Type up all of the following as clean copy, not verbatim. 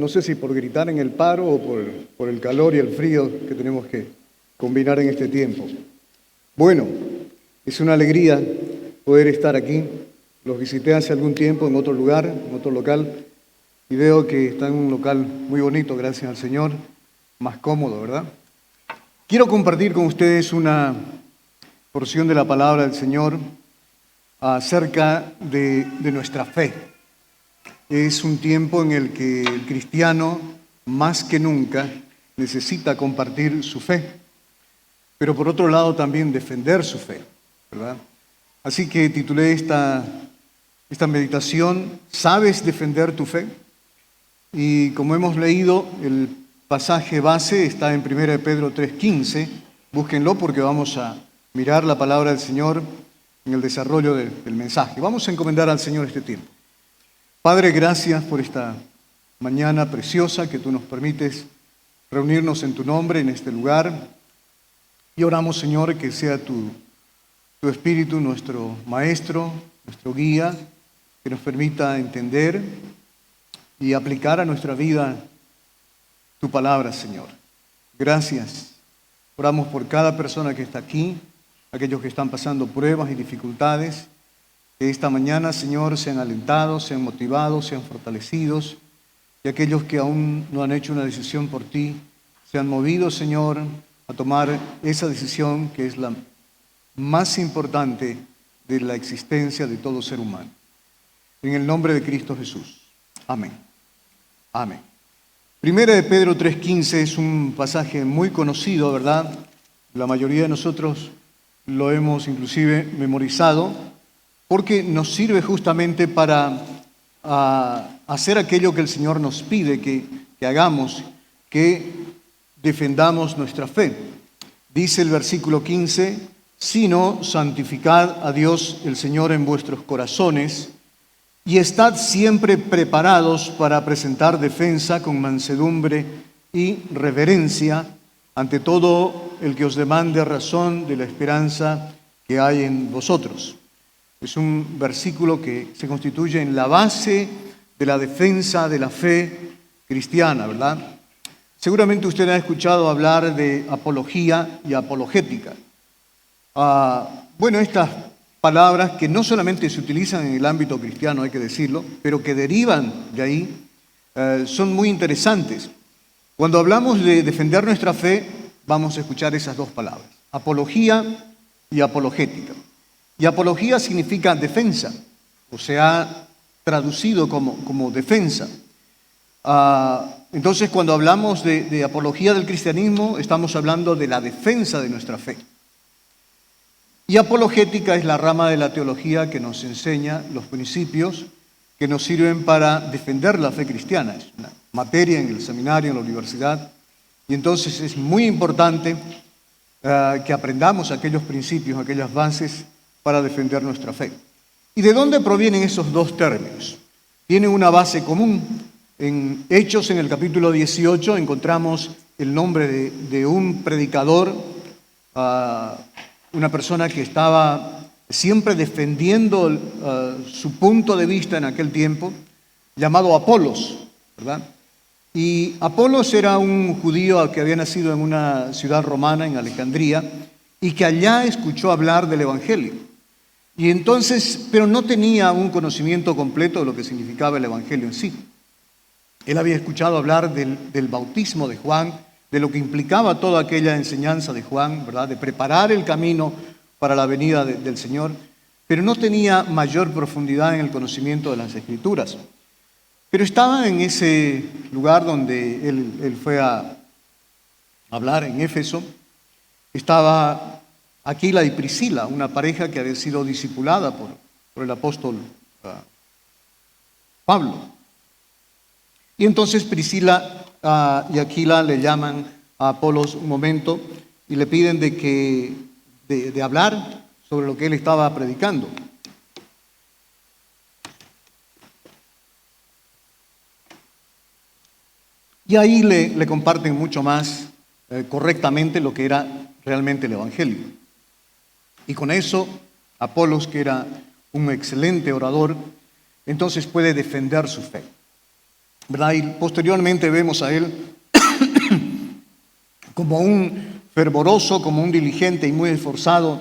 No sé si por gritar en el paro o por el calor y el frío que tenemos que combinar en este tiempo. Bueno, es una alegría poder estar aquí. Los visité hace algún tiempo en otro lugar, en otro local, y veo que está en un local muy bonito, gracias al Señor, más cómodo, ¿verdad? Quiero compartir con ustedes una porción de la palabra del Señor acerca de nuestra fe. Es un tiempo en el que el cristiano, más que nunca, necesita compartir su fe, pero por otro lado también defender su fe, ¿verdad? Así que titulé esta meditación, ¿sabes defender tu fe? Y como hemos leído, el pasaje base está en 1 Pedro 3:15, búsquenlo porque vamos a mirar la palabra del Señor en el desarrollo del mensaje. Vamos a encomendar al Señor este tiempo. Padre, gracias por esta mañana preciosa que tú nos permites reunirnos en tu nombre en este lugar. Y oramos, Señor, que sea tu Espíritu nuestro Maestro, nuestro guía, que nos permita entender y aplicar a nuestra vida tu palabra, Señor. Gracias. Oramos por cada persona que está aquí, aquellos que están pasando pruebas y dificultades. Que esta mañana, Señor, sean alentados, sean motivados, sean fortalecidos, y aquellos que aún no han hecho una decisión por ti, sean movidos, Señor, a tomar esa decisión que es la más importante de la existencia de todo ser humano. En el nombre de Cristo Jesús. Amén. Amén. Primera de Pedro 3:15 es un pasaje muy conocido, ¿verdad? La mayoría de nosotros lo hemos inclusive memorizado, porque nos sirve justamente para hacer aquello que el Señor nos pide que hagamos, que defendamos nuestra fe. Dice el versículo 15, sino santificad a Dios el Señor en vuestros corazones y estad siempre preparados para presentar defensa con mansedumbre y reverencia ante todo el que os demande razón de la esperanza que hay en vosotros. Es un versículo que se constituye en la base de la defensa de la fe cristiana, ¿verdad? Seguramente usted ha escuchado hablar de apología y apologética. Bueno, estas palabras que no solamente se utilizan en el ámbito cristiano, hay que decirlo, pero que derivan de ahí, son muy interesantes. Cuando hablamos de defender nuestra fe, vamos a escuchar esas dos palabras, apología y apologética. Y apología significa defensa, o se ha traducido como defensa. Entonces, cuando hablamos de apología del cristianismo, estamos hablando de la defensa de nuestra fe. Y apologética es la rama de la teología que nos enseña los principios que nos sirven para defender la fe cristiana. Es una materia en el seminario, en la universidad, y entonces es muy importante que aprendamos aquellos principios, aquellas bases para defender nuestra fe. ¿Y de dónde provienen esos dos términos? Tienen una base común. En Hechos, en el capítulo 18, encontramos el nombre de un predicador, una persona que estaba siempre defendiendo su punto de vista en aquel tiempo, llamado Apolos, ¿verdad? Y Apolos era un judío que había nacido en una ciudad romana, en Alejandría, y que allá escuchó hablar del Evangelio. Y entonces, pero no tenía un conocimiento completo de lo que significaba el Evangelio en sí. Él había escuchado hablar del bautismo de Juan, de lo que implicaba toda aquella enseñanza de Juan, ¿verdad? De preparar el camino para la venida del Señor, pero no tenía mayor profundidad en el conocimiento de las Escrituras. Pero estaba en ese lugar donde él fue a hablar, en Éfeso. Estaba Aquila y Priscila, una pareja que había sido discipulada por el apóstol Pablo. Y entonces Priscila y Aquila le llaman a Apolos un momento y le piden de hablar sobre lo que él estaba predicando. Y ahí le comparten mucho más correctamente lo que era realmente el Evangelio. Y con eso, Apolos, que era un excelente orador, entonces puede defender su fe. ¿verdad? Y posteriormente vemos a él como un fervoroso, como un diligente y muy esforzado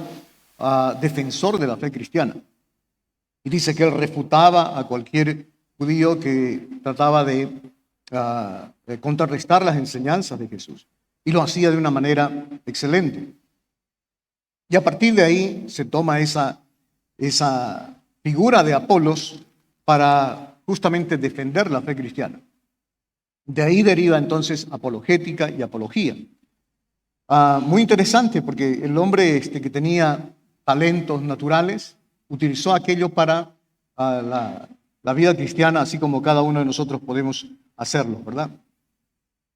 defensor de la fe cristiana. Y dice que él refutaba a cualquier judío que trataba de contrarrestar las enseñanzas de Jesús. Y lo hacía de una manera excelente. Y a partir de ahí se toma esa figura de Apolos para justamente defender la fe cristiana. De ahí deriva entonces apologética y apología. Muy interesante porque el hombre que tenía talentos naturales utilizó aquello para la vida cristiana, así como cada uno de nosotros podemos hacerlo, ¿verdad?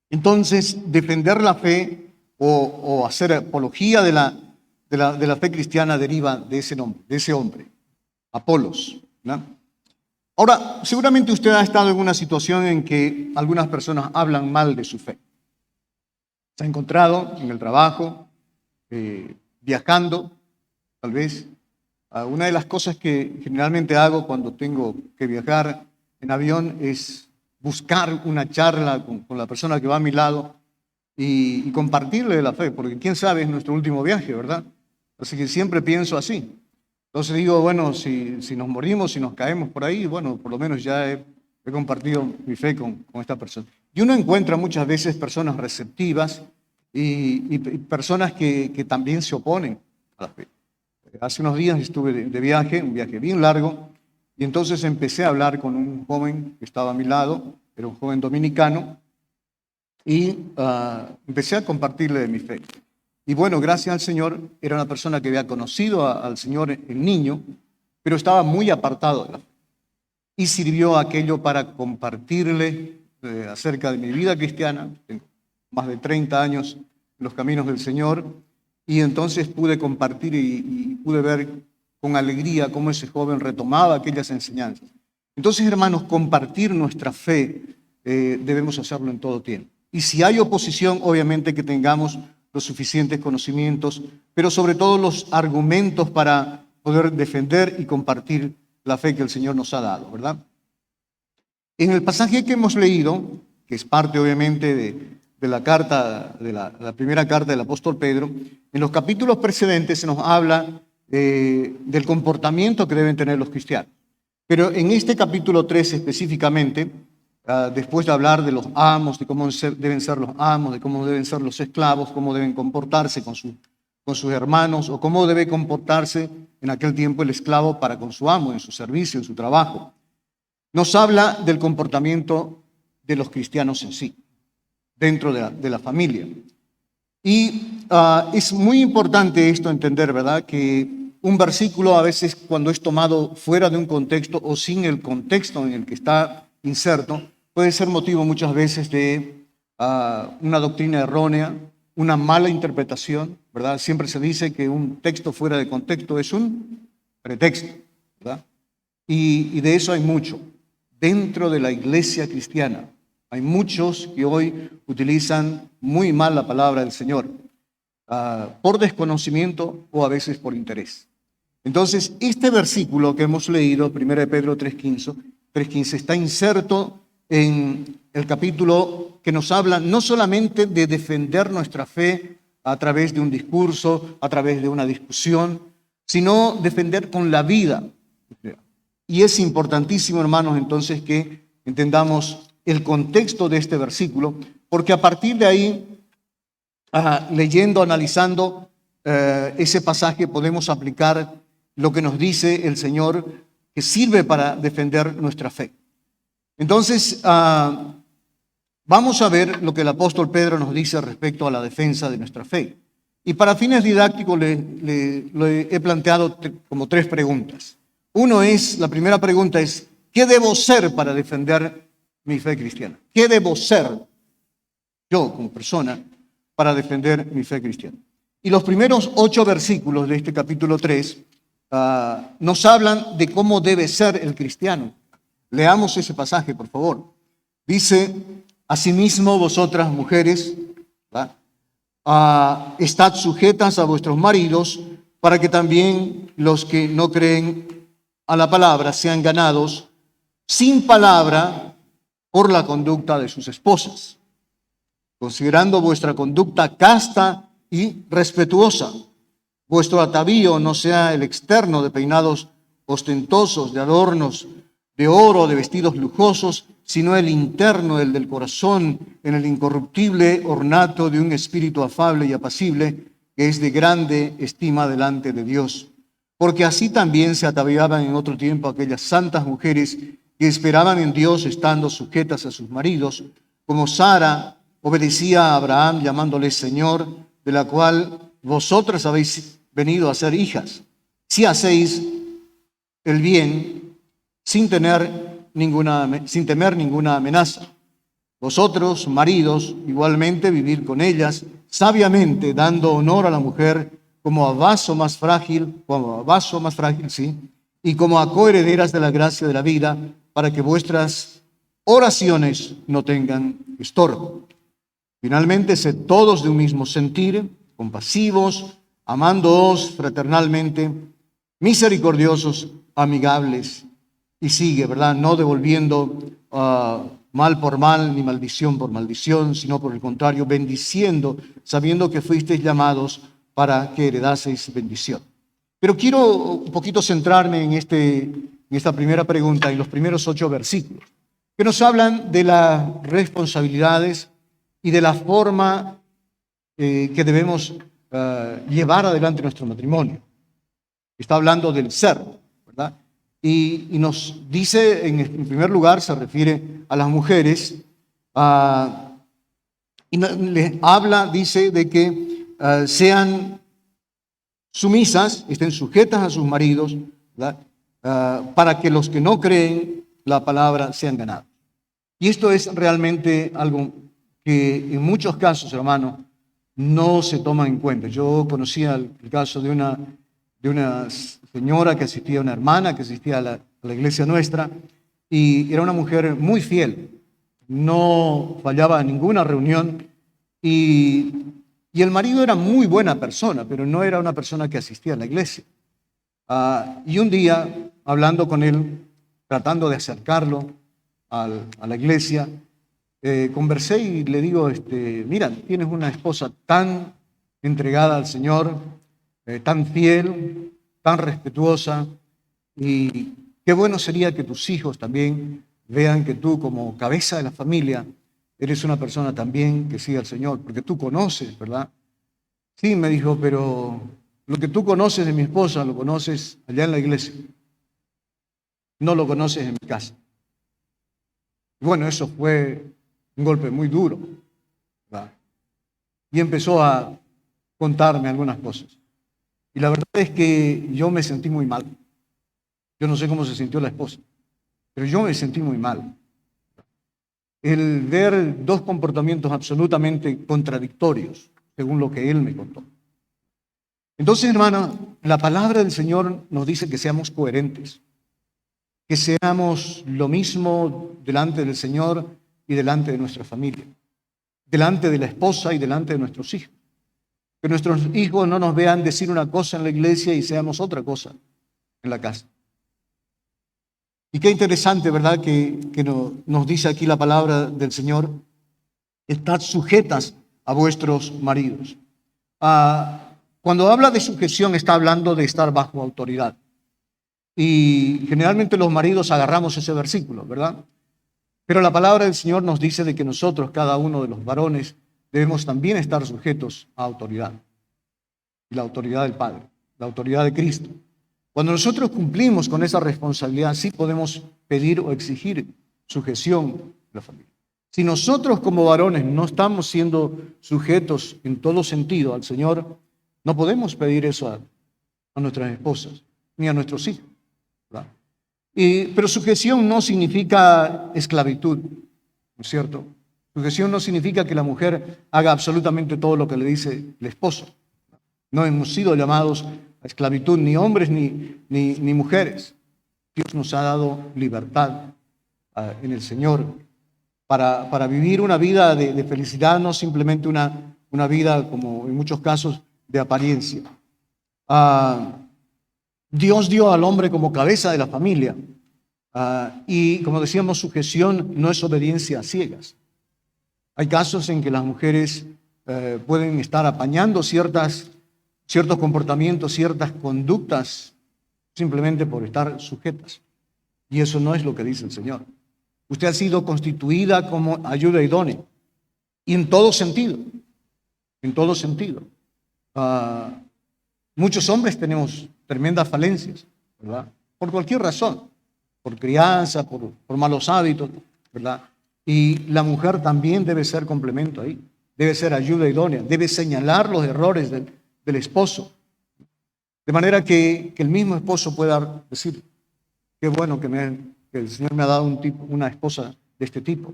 Entonces, defender la fe o hacer apología de la fe cristiana deriva de ese nombre, de ese hombre, Apolos, ¿verdad? Ahora, seguramente usted ha estado en una situación en que algunas personas hablan mal de su fe. Se ha encontrado en el trabajo, viajando, tal vez. Una de las cosas que generalmente hago cuando tengo que viajar en avión es buscar una charla con la persona que va a mi lado y compartirle de la fe, porque quién sabe es nuestro último viaje, ¿verdad? Así que siempre pienso así. Entonces digo, bueno, si nos morimos, si nos caemos por ahí, bueno, por lo menos ya he compartido mi fe con esta persona. Y uno encuentra muchas veces personas receptivas y personas que también se oponen a la fe. Hace unos días estuve de viaje, un viaje bien largo, y entonces empecé a hablar con un joven que estaba a mi lado, era un joven dominicano, y empecé a compartirle de mi fe. Y bueno, gracias al Señor, era una persona que había conocido al Señor en niño, pero estaba muy apartado de la fe. Y sirvió aquello para compartirle acerca de mi vida cristiana. Tengo más de 30 años en los caminos del Señor, y entonces pude compartir y pude ver con alegría cómo ese joven retomaba aquellas enseñanzas. Entonces, hermanos, compartir nuestra fe debemos hacerlo en todo tiempo. Y si hay oposición, obviamente que tengamos los suficientes conocimientos, pero sobre todo los argumentos para poder defender y compartir la fe que el Señor nos ha dado, ¿verdad? En el pasaje que hemos leído, que es parte obviamente de la carta, de la primera carta del apóstol Pedro, en los capítulos precedentes se nos habla del comportamiento que deben tener los cristianos. Pero en este capítulo 3 específicamente, después de hablar de los amos, de cómo deben ser los amos, de cómo deben ser los esclavos, cómo deben comportarse con sus hermanos, o cómo debe comportarse en aquel tiempo el esclavo para con su amo, en su servicio, en su trabajo, nos habla del comportamiento de los cristianos en sí, dentro de la familia. Y es muy importante esto entender, ¿verdad? Que un versículo a veces cuando es tomado fuera de un contexto o sin el contexto en el que está inserto, puede ser motivo muchas veces de una doctrina errónea, una mala interpretación, ¿verdad? Siempre se dice que un texto fuera de contexto es un pretexto, ¿verdad? Y de eso hay mucho. Dentro de la iglesia cristiana hay muchos que hoy utilizan muy mal la palabra del Señor, por desconocimiento o a veces por interés. Entonces, este versículo que hemos leído, 1 Pedro 3:15, está inserto en el capítulo que nos habla no solamente de defender nuestra fe a través de un discurso, a través de una discusión, sino defender con la vida. Y es importantísimo, hermanos, entonces que entendamos el contexto de este versículo, porque a partir de ahí, leyendo, analizando ese pasaje, podemos aplicar lo que nos dice el Señor, que sirve para defender nuestra fe. Entonces, vamos a ver lo que el apóstol Pedro nos dice respecto a la defensa de nuestra fe. Y para fines didácticos le he planteado como 3 preguntas. La primera pregunta es, ¿qué debo ser para defender mi fe cristiana? ¿Qué debo ser yo como persona para defender mi fe cristiana? Y los primeros 8 versículos de este capítulo 3 nos hablan de cómo debe ser el cristiano. Leamos ese pasaje, por favor. Dice, asimismo vosotras mujeres, estad sujetas a vuestros maridos, para que también los que no creen a la palabra sean ganados sin palabra por la conducta de sus esposas, considerando vuestra conducta casta y respetuosa. Vuestro atavío no sea el externo de peinados ostentosos, de adornos de oro, de vestidos lujosos, sino el interno, el del corazón, en el incorruptible ornato de un espíritu afable y apacible, que es de grande estima delante de Dios. Porque así también se ataviaban en otro tiempo aquellas santas mujeres que esperaban en Dios estando sujetas a sus maridos, como Sara obedecía a Abraham llamándole Señor, de la cual vosotras habéis venido a ser hijas, si hacéis el bien sin temer ninguna amenaza. Vosotros, maridos, igualmente vivir con ellas sabiamente, dando honor a la mujer como a vaso más frágil, sí, y como a coherederas de la gracia de la vida, para que vuestras oraciones no tengan estorbo. Finalmente, sed todos de un mismo sentir, compasivos, amándoos fraternalmente, misericordiosos, amigables. Y sigue, ¿verdad? No devolviendo mal por mal, ni maldición por maldición, sino por el contrario, bendiciendo, sabiendo que fuisteis llamados para que heredaseis bendición. Pero quiero un poquito centrarme en esta primera pregunta, en los primeros 8 versículos, que nos hablan de las responsabilidades y de la forma que debemos llevar adelante nuestro matrimonio. Está hablando del ser, ¿verdad? Y nos dice, en primer lugar, se refiere a las mujeres, y les habla, dice, de que sean sumisas, estén sujetas a sus maridos, ¿verdad? Para que los que no creen la palabra sean ganados. Y esto es realmente algo que en muchos casos, hermano, no se toma en cuenta. Yo conocía el caso de una señora que asistía, una hermana que asistía a la iglesia nuestra, y era una mujer muy fiel, no fallaba en ninguna reunión, y el marido era muy buena persona, pero no era una persona que asistía a la iglesia. Y un día, hablando con él, tratando de acercarlo a la iglesia, conversé y le digo, mira, tienes una esposa tan entregada al Señor, tan fiel, tan respetuosa, y qué bueno sería que tus hijos también vean que tú, como cabeza de la familia, eres una persona también que sigue al Señor, porque tú conoces, ¿verdad? Sí, me dijo, pero lo que tú conoces de mi esposa lo conoces allá en la iglesia, no lo conoces en mi casa. Y bueno, eso fue un golpe muy duro, ¿verdad? Y empezó a contarme algunas cosas. Y la verdad es que yo me sentí muy mal. Yo no sé cómo se sintió la esposa, pero yo me sentí muy mal. El ver 2 comportamientos absolutamente contradictorios, según lo que él me contó. Entonces, hermano, la palabra del Señor nos dice que seamos coherentes, que seamos lo mismo delante del Señor y delante de nuestra familia, delante de la esposa y delante de nuestros hijos. Que nuestros hijos no nos vean decir una cosa en la iglesia y seamos otra cosa en la casa. Y qué interesante, ¿verdad?, que nos dice aquí la palabra del Señor: estad sujetas a vuestros maridos. Cuando habla de sujeción, está hablando de estar bajo autoridad. Y generalmente los maridos agarramos ese versículo, ¿verdad? Pero la palabra del Señor nos dice de que nosotros, cada uno de los varones, debemos también estar sujetos a autoridad. Y la autoridad del Padre, la autoridad de Cristo. Cuando nosotros cumplimos con esa responsabilidad, sí podemos pedir o exigir sujeción a la familia. Si nosotros como varones no estamos siendo sujetos en todo sentido al Señor, no podemos pedir eso a nuestras esposas ni a nuestros hijos, ¿verdad? Pero sujeción no significa esclavitud, ¿no es cierto? Sujeción no significa que la mujer haga absolutamente todo lo que le dice el esposo. No hemos sido llamados a esclavitud, ni hombres ni mujeres. Dios nos ha dado libertad en el Señor para vivir una vida de felicidad, no simplemente una vida, como en muchos casos, de apariencia. Dios dio al hombre como cabeza de la familia, Y como decíamos, sujeción no es obediencia a ciegas. Hay casos en que las mujeres pueden estar apañando ciertos comportamientos, ciertas conductas, simplemente por estar sujetas. Y eso no es lo que dice el Señor. Usted ha sido constituida como ayuda idónea. Y en todo sentido. En todo sentido. Muchos hombres tenemos tremendas falencias, ¿verdad? Por cualquier razón. Por crianza, por malos hábitos, ¿verdad? Y la mujer también debe ser complemento ahí. Debe ser ayuda idónea. Debe señalar los errores del esposo. De manera que el mismo esposo pueda decir, qué bueno que el Señor me ha dado una esposa de este tipo.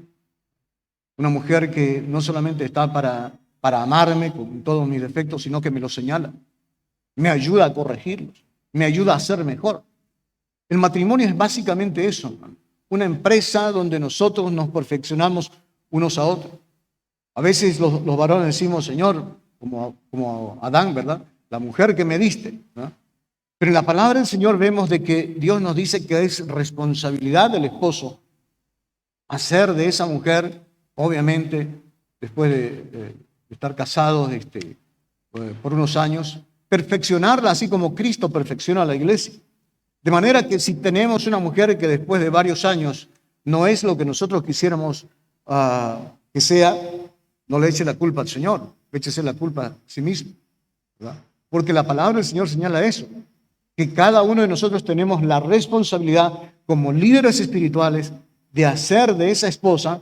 Una mujer que no solamente está para amarme con todos mis defectos, sino que me los señala. Me ayuda a corregirlos. Me ayuda a ser mejor. El matrimonio es básicamente eso, hermano. Una empresa donde nosotros nos perfeccionamos unos a otros. A veces los varones decimos, Señor, como Adán, ¿verdad? La mujer que me diste, ¿verdad? Pero en la palabra del Señor vemos de que Dios nos dice que es responsabilidad del esposo hacer de esa mujer, obviamente, después de estar casados por unos años, perfeccionarla así como Cristo perfecciona a la iglesia. De manera que si tenemos una mujer que después de varios años no es lo que nosotros quisiéramos que sea, no le eche la culpa al Señor, échese la culpa a sí mismo, ¿verdad? Porque la palabra del Señor señala eso, que cada uno de nosotros tenemos la responsabilidad como líderes espirituales de hacer de esa esposa,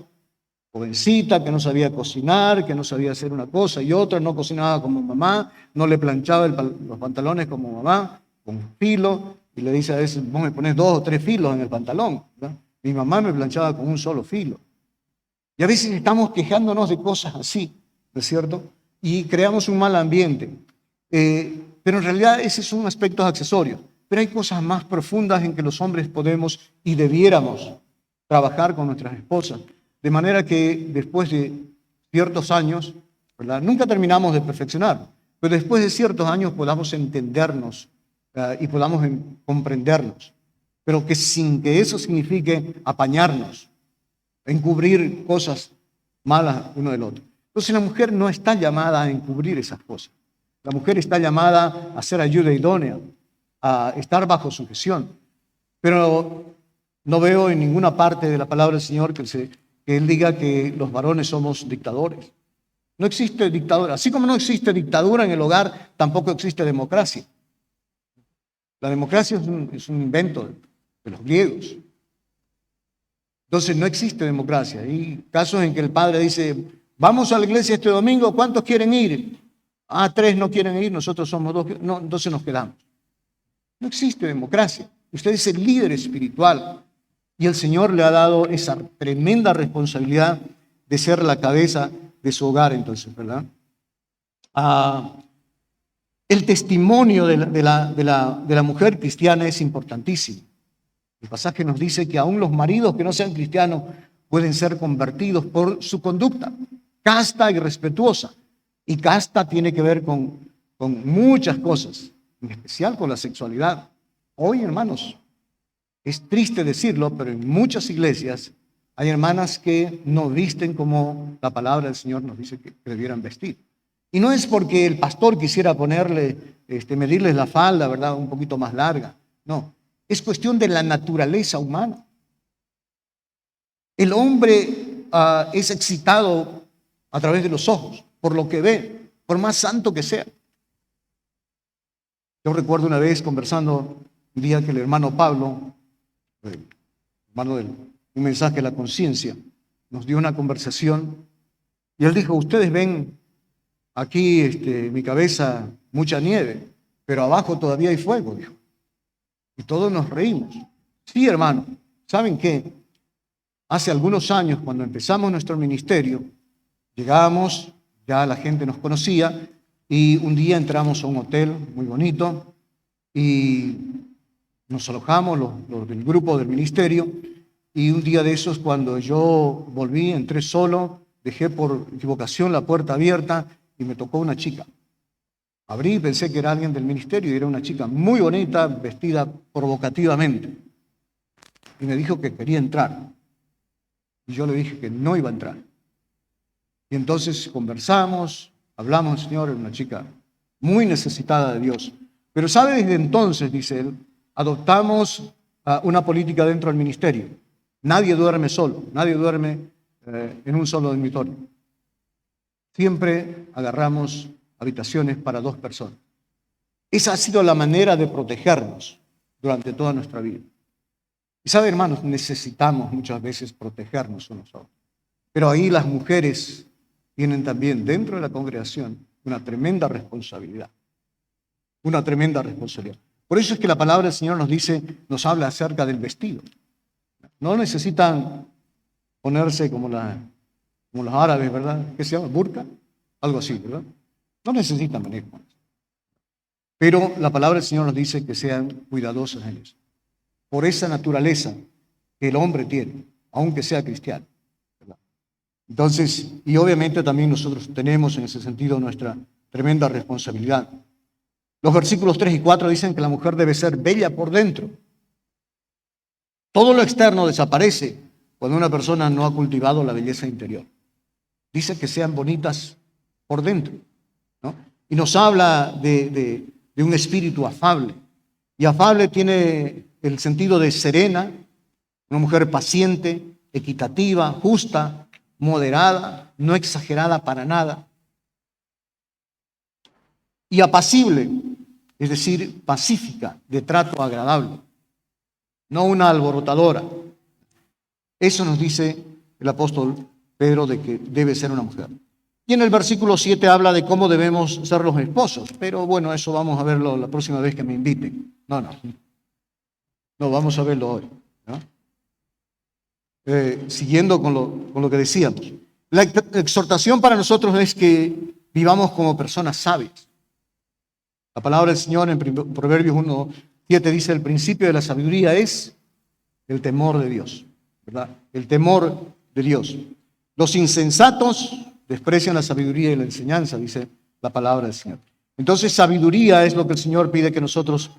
jovencita, que no sabía cocinar, que no sabía hacer una cosa y otra, no cocinaba como mamá, no le planchaba los pantalones como mamá, con filo, y le dice a veces, vos me pones 2 o 3 filos en el pantalón, ¿verdad? Mi mamá me planchaba con un solo filo. Y a veces estamos quejándonos de cosas así, ¿no es cierto? Y creamos un mal ambiente. Pero en realidad ese es un aspecto accesorio. Pero hay cosas más profundas en que los hombres podemos y debiéramos trabajar con nuestras esposas. De manera que después de ciertos años, ¿verdad? Nunca terminamos de perfeccionar, pero después de ciertos años podamos entendernos y podamos comprendernos. Pero que sin que eso signifique apañarnos, encubrir cosas malas uno del otro. Entonces la mujer no está llamada a encubrir esas cosas. La mujer está llamada a ser ayuda idónea, a estar bajo sujeción. Pero no veo en ninguna parte de la palabra del Señor que Él diga que los varones somos dictadores. No existe dictadura. Así como no existe dictadura en el hogar, tampoco existe democracia. La democracia es un invento de los griegos. Entonces no existe democracia. Hay casos en que el padre dice, vamos a la iglesia este domingo, ¿cuántos quieren ir? 3 no quieren ir, nosotros somos 2, no, entonces nos quedamos. No existe democracia. Usted es el líder espiritual y el Señor le ha dado esa tremenda responsabilidad de ser la cabeza de su hogar, entonces, ¿verdad? El testimonio de la mujer cristiana es importantísimo. El pasaje nos dice que aún los maridos que no sean cristianos pueden ser convertidos por su conducta casta y respetuosa. Y casta tiene que ver con muchas cosas, en especial con la sexualidad. Hoy, hermanos, es triste decirlo, pero en muchas iglesias hay hermanas que no visten como la palabra del Señor nos dice que debieran vestir. Y no es porque el pastor quisiera medirles la falda, ¿verdad? Un poquito más larga. No, es cuestión de la naturaleza humana. El hombre es excitado a través de los ojos, por lo que ve, por más santo que sea. Yo recuerdo una vez conversando un día que el hermano Pablo, hermano de un mensaje de la conciencia, nos dio una conversación y él dijo, ustedes ven aquí en mi cabeza mucha nieve, pero abajo todavía hay fuego, dijo. Y todos nos reímos. Sí, hermano, ¿saben qué? Hace algunos años, cuando empezamos nuestro ministerio, llegábamos, ya la gente nos conocía, y un día entramos a un hotel muy bonito y nos alojamos los del grupo del ministerio, y un día de esos, cuando yo volví, entré solo, dejé por equivocación la puerta abierta y me tocó una chica. Abrí y pensé que era alguien del ministerio y era una chica muy bonita, vestida provocativamente. y me dijo que quería entrar. Y yo le dije que no iba a entrar. Y entonces conversamos, hablamos, el Señor era una chica muy necesitada de Dios. Pero sabe, desde entonces, dice él, adoptamos una política dentro del ministerio. Nadie duerme solo, nadie duerme en un solo dormitorio. Siempre agarramos habitaciones para 2 personas. Esa ha sido la manera de protegernos durante toda nuestra vida. Y sabe, hermanos, necesitamos muchas veces protegernos unos a otros. Pero ahí las mujeres tienen también dentro de la congregación una tremenda responsabilidad. Una tremenda responsabilidad. Por eso es que la palabra del Señor nos dice, nos habla acerca del vestido. No necesitan ponerse como los árabes, ¿verdad? ¿Qué se llama? ¿Burka? Algo así, ¿verdad? No necesitan venir con eso. Pero la palabra del Señor nos dice que sean cuidadosos en eso. Por esa naturaleza que el hombre tiene, aunque sea cristiano. ¿Verdad? Entonces, y obviamente también nosotros tenemos en ese sentido nuestra tremenda responsabilidad. Los versículos 3 y 4 dicen que la mujer debe ser bella por dentro. Todo lo externo desaparece cuando una persona no ha cultivado la belleza interior. Dice que sean bonitas por dentro, ¿no? Y nos habla de un espíritu afable. Y afable tiene el sentido de serena, una mujer paciente, equitativa, justa, moderada, no exagerada para nada. Y apacible, es decir, pacífica, de trato agradable, no una alborotadora. Eso nos dice el apóstol Pedro de que debe ser una mujer. Y en el versículo 7 habla de cómo debemos ser los esposos, pero bueno, eso vamos a verlo la próxima vez que me inviten. No, vamos a verlo hoy, ¿no? Siguiendo con lo que decíamos. La exhortación para nosotros es que vivamos como personas sabias. La palabra del Señor en Proverbios 1:7 dice, el principio de la sabiduría es el temor de Dios, ¿verdad? El temor de Dios. Los insensatos desprecian la sabiduría y la enseñanza, dice la palabra del Señor. Entonces, sabiduría es lo que el Señor pide que nosotros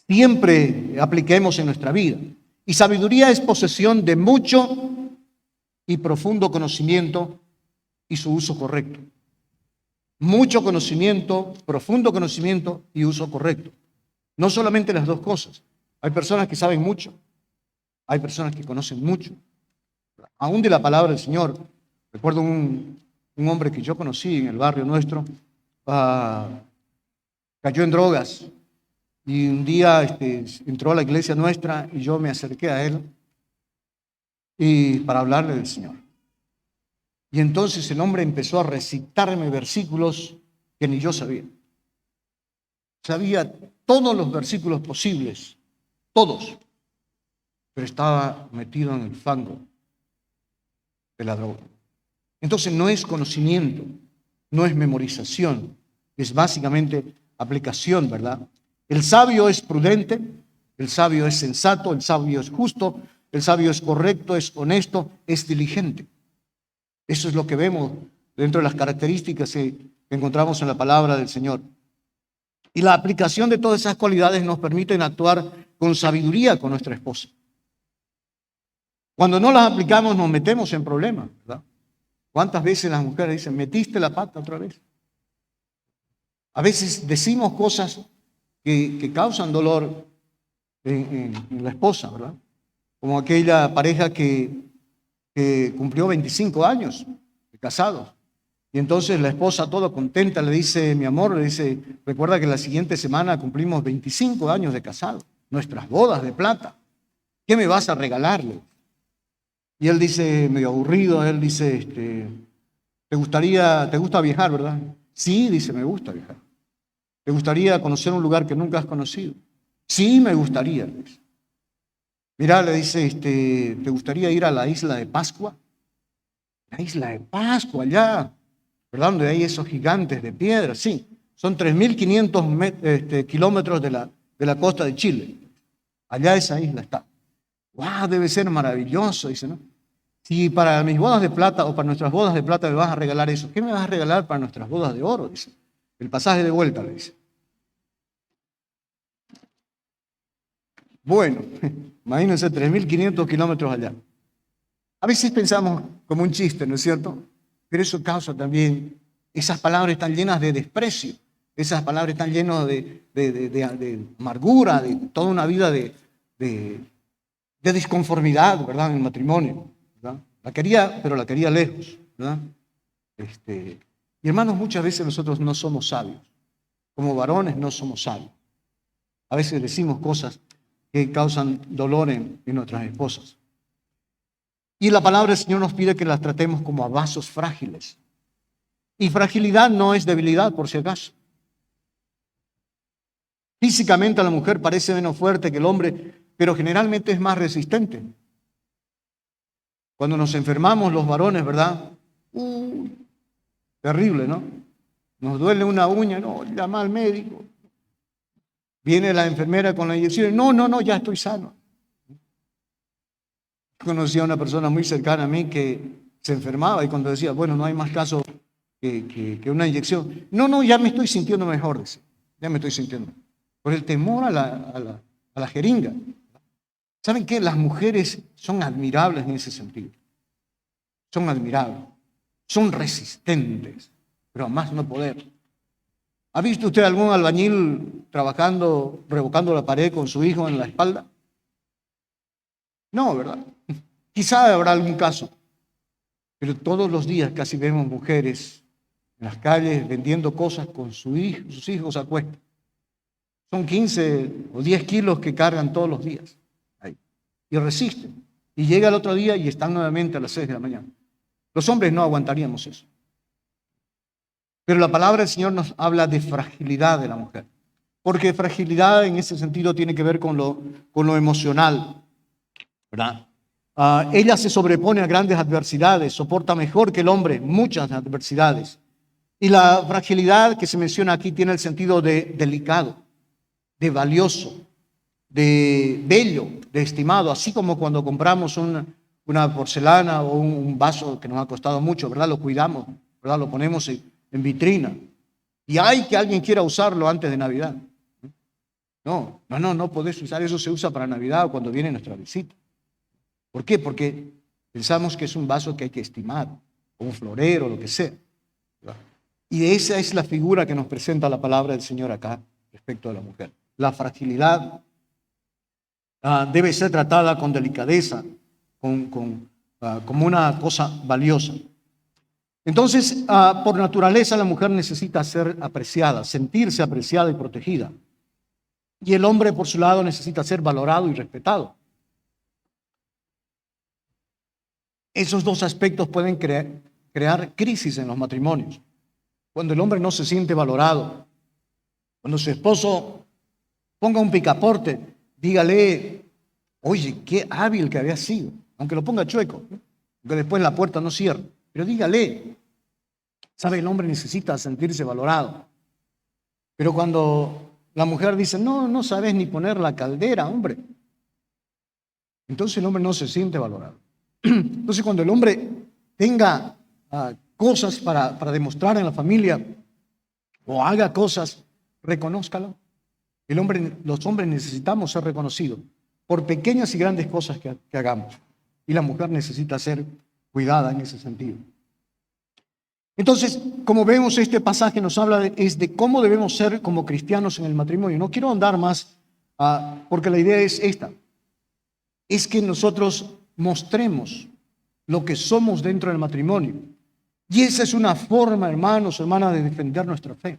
siempre apliquemos en nuestra vida. Y sabiduría es posesión de mucho y profundo conocimiento y su uso correcto. Mucho conocimiento, profundo conocimiento y uso correcto. No solamente las dos cosas. Hay personas que saben mucho, hay personas que conocen mucho. Aún de la palabra del Señor. Recuerdo un hombre que yo conocí en el barrio nuestro, cayó en drogas y un día entró a la iglesia nuestra y yo me acerqué a él para hablarle del Señor. Y entonces el hombre empezó a recitarme versículos que ni yo sabía. Sabía todos los versículos posibles, todos, pero estaba metido en el fango de la droga. Entonces no es conocimiento, no es memorización, es básicamente aplicación, ¿verdad? El sabio es prudente, el sabio es sensato, el sabio es justo, el sabio es correcto, es honesto, es diligente. Eso es lo que vemos dentro de las características que encontramos en la palabra del Señor. Y la aplicación de todas esas cualidades nos permiten actuar con sabiduría con nuestra esposa. Cuando no las aplicamos nos metemos en problemas, ¿verdad? ¿Cuántas veces las mujeres dicen, metiste la pata otra vez? A veces decimos cosas que causan dolor en la esposa, ¿verdad? Como aquella pareja que cumplió 25 años de casados. Y entonces la esposa toda contenta le dice, mi amor, le dice, recuerda que la siguiente semana cumplimos 25 años de casados, nuestras bodas de plata. ¿Qué me vas a regalarle? Y él dice, medio aburrido, él dice, ¿te gusta viajar, verdad? Sí, dice, me gusta viajar. ¿Te gustaría conocer un lugar que nunca has conocido? Sí, me gustaría, le dice. Mirá, le dice, ¿te gustaría ir a la isla de Pascua? La isla de Pascua, allá, ¿verdad? Donde hay esos gigantes de piedra, sí. Son 3.500 kilómetros de la costa de Chile. Allá esa isla está. ¡Wow! Debe ser maravilloso, dice, ¿no? Si para mis bodas de plata o para nuestras bodas de plata me vas a regalar eso, ¿qué me vas a regalar para nuestras bodas de oro? Dice. El pasaje de vuelta, le dice. Bueno, imagínense 3.500 kilómetros allá. A veces pensamos como un chiste, ¿no es cierto? Pero eso causa también, esas palabras están llenas de desprecio, esas palabras están llenas de amargura, de toda una vida de disconformidad, ¿verdad? En el matrimonio, ¿verdad? La quería, pero la quería lejos, ¿verdad? Y hermanos, muchas veces nosotros no somos sabios. Como varones no somos sabios. A veces decimos cosas que causan dolor en nuestras esposas. Y la palabra del Señor nos pide que las tratemos como a vasos frágiles. Y fragilidad no es debilidad, por si acaso. Físicamente la mujer parece menos fuerte que el hombre, pero generalmente es más resistente. Cuando nos enfermamos los varones, ¿verdad? Terrible, ¿no? Nos duele una uña, no, llama al médico. Viene la enfermera con la inyección, no, ya estoy sano. Conocí a una persona muy cercana a mí que se enfermaba y cuando decía, bueno, no hay más caso que una inyección. No, ya me estoy sintiendo mejor, decía. Ya me estoy sintiendo. Por el temor a la jeringa. ¿Saben qué? Las mujeres son admirables en ese sentido. Son admirables. Son resistentes, pero a más no poder. ¿Ha visto usted algún albañil trabajando, revocando la pared con su hijo en la espalda? No, ¿verdad? Quizá habrá algún caso, pero todos los días casi vemos mujeres en las calles vendiendo cosas con sus hijos a cuestas. Son 15 o 10 kilos que cargan todos los días. Ahí. Y resisten. Y llega el otro día y están nuevamente a las 6 de la mañana. Los hombres no aguantaríamos eso. Pero la palabra del Señor nos habla de fragilidad de la mujer. Porque fragilidad en ese sentido tiene que ver con lo emocional, ¿verdad? Ella se sobrepone a grandes adversidades, soporta mejor que el hombre muchas adversidades. Y la fragilidad que se menciona aquí tiene el sentido de delicado, de valioso, de bello, de estimado, así como cuando compramos una porcelana o un vaso que nos ha costado mucho, ¿verdad? Lo cuidamos, ¿verdad? Lo ponemos en vitrina. Y hay que alguien quiera usarlo antes de Navidad. No podés usar, eso se usa para Navidad o cuando viene nuestra visita. ¿Por qué? Porque pensamos que es un vaso que hay que estimar, o un florero, lo que sea. Y esa es la figura que nos presenta la palabra del Señor acá respecto a la mujer. La fragilidad debe ser tratada con delicadeza, como una cosa valiosa. Entonces, por naturaleza, la mujer necesita ser apreciada, sentirse apreciada y protegida. Y el hombre, por su lado, necesita ser valorado y respetado. Esos dos aspectos pueden crear crisis en los matrimonios. Cuando el hombre no se siente valorado, cuando su esposo ponga un picaporte, dígale, oye, qué hábil que había sido, aunque lo ponga chueco, aunque después la puerta no cierre, pero dígale, sabe, el hombre necesita sentirse valorado. Pero cuando la mujer dice, no sabes ni poner la caldera, hombre, entonces el hombre no se siente valorado. Entonces cuando el hombre tenga cosas para demostrar en la familia o haga cosas, reconózcalo. Los hombres necesitamos ser reconocidos por pequeñas y grandes cosas que hagamos. Y la mujer necesita ser cuidada en ese sentido. Entonces, como vemos, este pasaje nos habla de cómo debemos ser como cristianos en el matrimonio. No quiero andar más, porque la idea es esta. Es que nosotros mostremos lo que somos dentro del matrimonio. Y esa es una forma, hermanos, hermanas, de defender nuestra fe.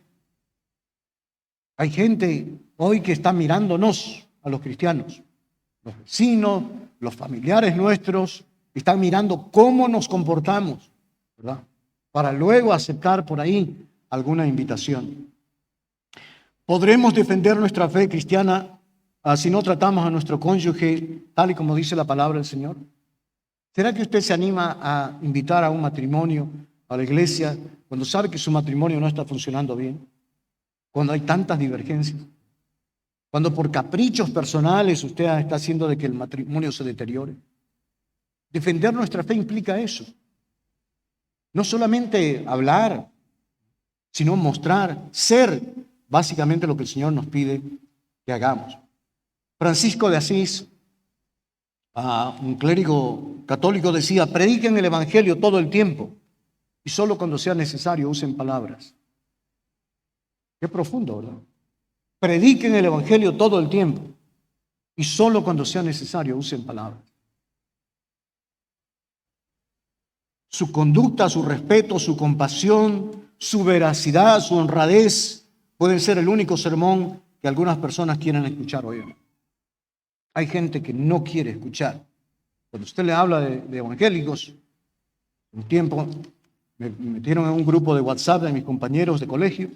Hay gente hoy que está mirándonos a los cristianos. Los vecinos, los familiares nuestros, están mirando cómo nos comportamos, ¿verdad? Para luego aceptar por ahí alguna invitación. ¿Podremos defender nuestra fe cristiana si no tratamos a nuestro cónyuge tal y como dice la palabra del Señor? ¿Será que usted se anima a invitar a un matrimonio a la iglesia cuando sabe que su matrimonio no está funcionando bien? Cuando hay tantas divergencias. Cuando por caprichos personales usted está haciendo de que el matrimonio se deteriore. Defender nuestra fe implica eso. No solamente hablar, sino mostrar, ser básicamente lo que el Señor nos pide que hagamos. Francisco de Asís, un clérigo católico, decía: prediquen el evangelio todo el tiempo y solo cuando sea necesario usen palabras. Qué profundo, ¿verdad? Prediquen el evangelio todo el tiempo y solo cuando sea necesario usen palabras. Su conducta, su respeto, su compasión, su veracidad, su honradez pueden ser el único sermón que algunas personas quieren escuchar hoy. Hay gente que no quiere escuchar. Cuando usted le habla de evangélicos, un tiempo me metieron en un grupo de WhatsApp de mis compañeros de colegio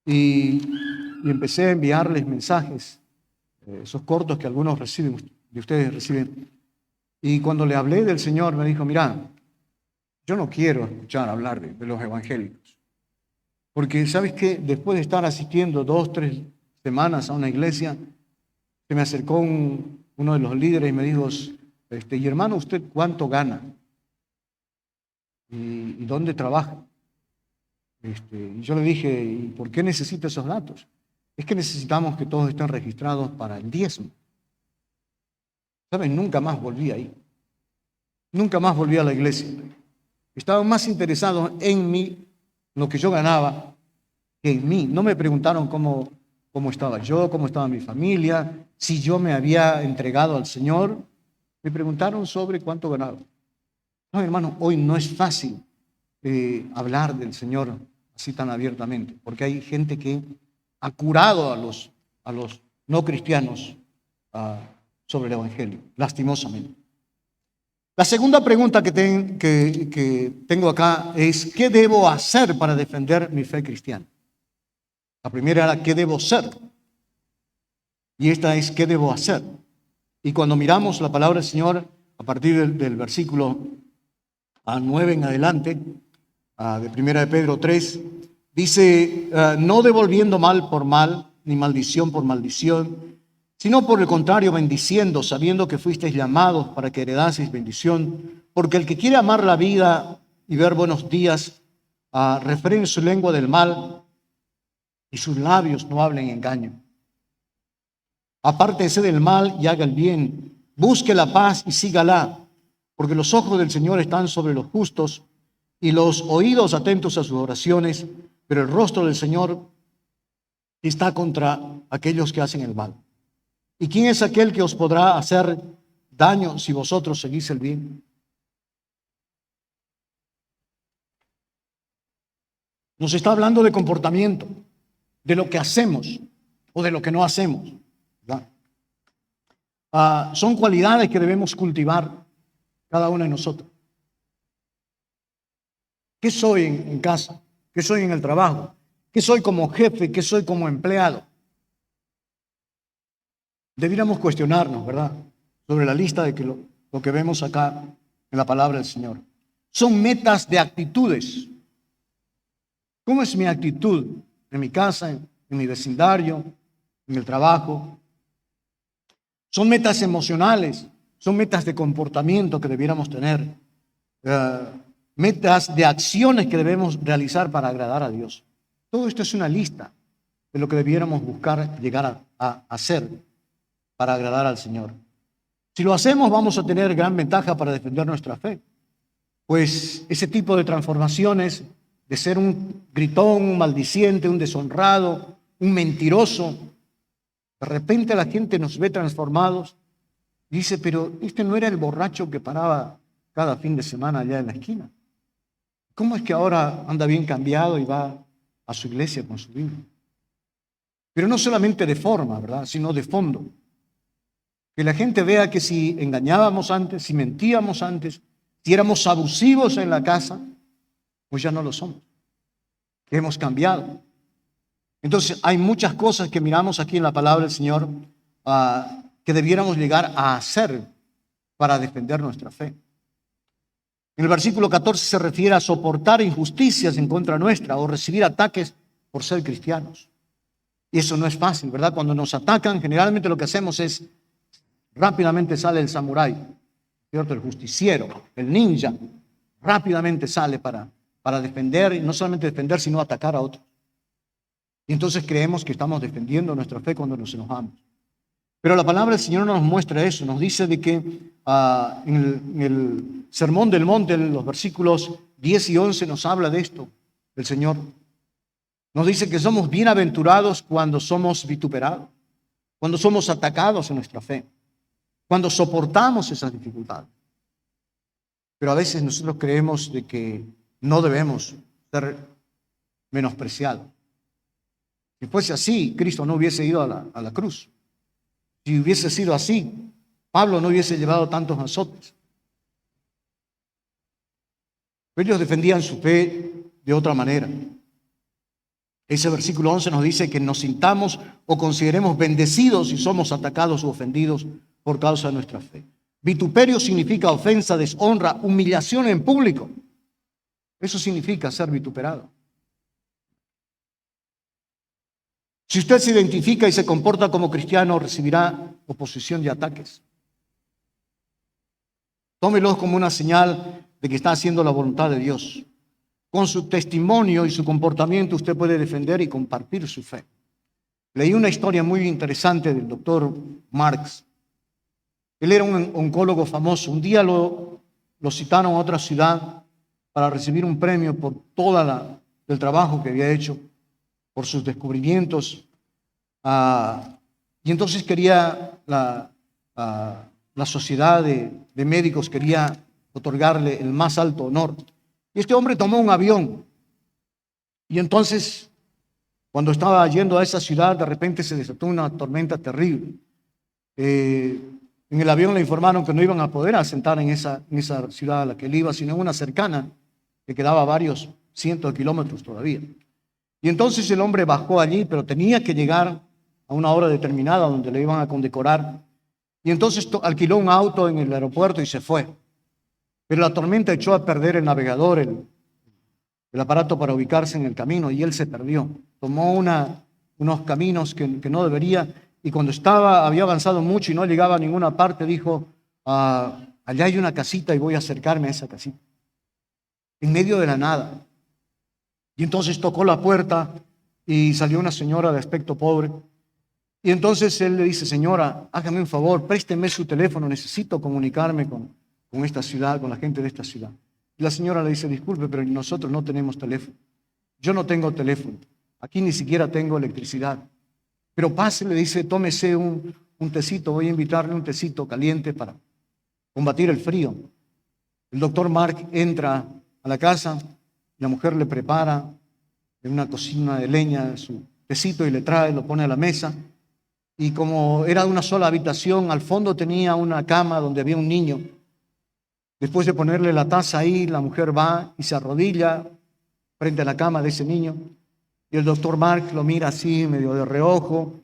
y empecé a enviarles mensajes, esos cortos que algunos de ustedes reciben. Y cuando le hablé del Señor, me dijo: mira, yo no quiero escuchar hablar de los evangélicos. Porque, ¿sabes qué? Después de estar asistiendo 2, 3 semanas a una iglesia, se me acercó uno de los líderes y me dijo: y hermano, ¿usted cuánto gana? ¿Y dónde trabaja? Y yo le dije: ¿y por qué necesita esos datos? Es que necesitamos que todos estén registrados para el diezmo. ¿Saben? Nunca más volví ahí. Nunca más volví a la iglesia. Estaban más interesados en mí, lo que yo ganaba, que en mí. No me preguntaron cómo estaba yo, cómo estaba mi familia, si yo me había entregado al Señor. Me preguntaron sobre cuánto ganaba. No, hermano, hoy no es fácil hablar del Señor así tan abiertamente, porque hay gente que ha curado a los no cristianos sobre el Evangelio, lastimosamente. La segunda pregunta que tengo acá es: ¿qué debo hacer para defender mi fe cristiana? La primera era: ¿qué debo ser? Y esta es: ¿qué debo hacer? Y cuando miramos la palabra del Señor, a partir del versículo 9 en adelante, de 1 de Pedro 3, dice: no devolviendo mal por mal, ni maldición por maldición, sino por el contrario, bendiciendo, sabiendo que fuisteis llamados para que heredaseis bendición, porque el que quiere amar la vida y ver buenos días, refrene su lengua del mal y sus labios no hablen engaño. Apártese del mal y haga el bien, busque la paz y sígala, porque los ojos del Señor están sobre los justos y los oídos atentos a sus oraciones, pero el rostro del Señor está contra aquellos que hacen el mal. ¿Y quién es aquel que os podrá hacer daño si vosotros seguís el bien? Nos está hablando de comportamiento, de lo que hacemos o de lo que no hacemos, ¿verdad? Son cualidades que debemos cultivar cada uno de nosotros. ¿Qué soy en casa? ¿Qué soy en el trabajo? ¿Qué soy como jefe? ¿Qué soy como empleado? Debiéramos cuestionarnos, ¿verdad?, sobre la lista de lo que vemos acá en la palabra del Señor. Son metas de actitudes. ¿Cómo es mi actitud en mi casa, en mi vecindario, en el trabajo? Son metas emocionales, son metas de comportamiento que debiéramos tener, metas de acciones que debemos realizar para agradar a Dios. Todo esto es una lista de lo que debiéramos buscar llegar a hacer para agradar al Señor. Si lo hacemos, vamos a tener gran ventaja para defender nuestra fe, pues ese tipo de transformaciones, de ser un gritón, un maldiciente, un deshonrado, un mentiroso, de repente la gente nos ve transformados y dice: pero este no era el borracho que paraba cada fin de semana allá en la esquina. ¿Cómo es que ahora anda bien cambiado y va a su iglesia con su Biblia? Pero no solamente de forma, ¿verdad?, sino de fondo. Que la gente vea que si engañábamos antes, si mentíamos antes, si éramos abusivos en la casa, pues ya no lo somos, que hemos cambiado. Entonces hay muchas cosas que miramos aquí en la palabra del Señor que debiéramos llegar a hacer para defender nuestra fe. En el versículo 14 se refiere a soportar injusticias en contra nuestra o recibir ataques por ser cristianos. Y eso no es fácil, ¿verdad? Cuando nos atacan, generalmente lo que hacemos es: rápidamente sale el samurái, ¿cierto?, el justiciero, el ninja, rápidamente sale para defender, y no solamente defender, sino atacar a otros. Y entonces creemos que estamos defendiendo nuestra fe cuando nos enojamos. Pero la palabra del Señor no nos muestra eso, nos dice de que en el Sermón del Monte, en los versículos 10 y 11, nos habla de esto, el Señor. Nos dice que somos bienaventurados cuando somos vituperados, cuando somos atacados en nuestra fe, cuando soportamos esas dificultades. Pero a veces nosotros creemos de que no debemos ser menospreciados. Si fuese así, Cristo no hubiese ido a la cruz. Si hubiese sido así, Pablo no hubiese llevado tantos azotes. Ellos defendían su fe de otra manera. Ese versículo 11 nos dice que nos sintamos o consideremos bendecidos si somos atacados o ofendidos por causa de nuestra fe. Vituperio significa ofensa, deshonra, humillación en público. Eso significa ser vituperado. Si usted se identifica y se comporta como cristiano, recibirá oposición y ataques. Tómelos como una señal de que está haciendo la voluntad de Dios. Con su testimonio y su comportamiento usted puede defender y compartir su fe. Leí una historia muy interesante del doctor Marx. Él era un oncólogo famoso. Un día lo citaron a otra ciudad para recibir un premio por el trabajo que había hecho, por sus descubrimientos. Y entonces quería la sociedad de médicos quería otorgarle el más alto honor. Y este hombre tomó un avión. Y entonces, cuando estaba yendo a esa ciudad, de repente se desató una tormenta terrible. En el avión le informaron que no iban a poder asentar en esa ciudad a la que él iba, sino en una cercana, que quedaba varios cientos de kilómetros todavía. Y entonces el hombre bajó allí, pero tenía que llegar a una hora determinada donde le iban a condecorar. Y entonces alquiló un auto en el aeropuerto y se fue. Pero la tormenta echó a perder el navegador, el aparato para ubicarse en el camino, y él se perdió. Tomó unos caminos que no debería, y cuando había avanzado mucho y no llegaba a ninguna parte, dijo, allá hay una casita y voy a acercarme a esa casita. En medio de la nada. Y entonces tocó la puerta y salió una señora de aspecto pobre. Y entonces él le dice, señora, hágame un favor, présteme su teléfono, necesito comunicarme con esta ciudad, con la gente de esta ciudad. Y la señora le dice, disculpe, pero nosotros no tenemos teléfono. Yo no tengo teléfono. Aquí ni siquiera tengo electricidad. Pero pase, le dice, tómese un tecito, voy a invitarle un tecito caliente para combatir el frío. El doctor Mark entra a la casa, la mujer le prepara en una cocina de leña su tecito y le trae, lo pone a la mesa. Y como era una sola habitación, al fondo tenía una cama donde había un niño. Después de ponerle la taza ahí, la mujer va y se arrodilla frente a la cama de ese niño. Y el doctor Mark lo mira así, medio de reojo,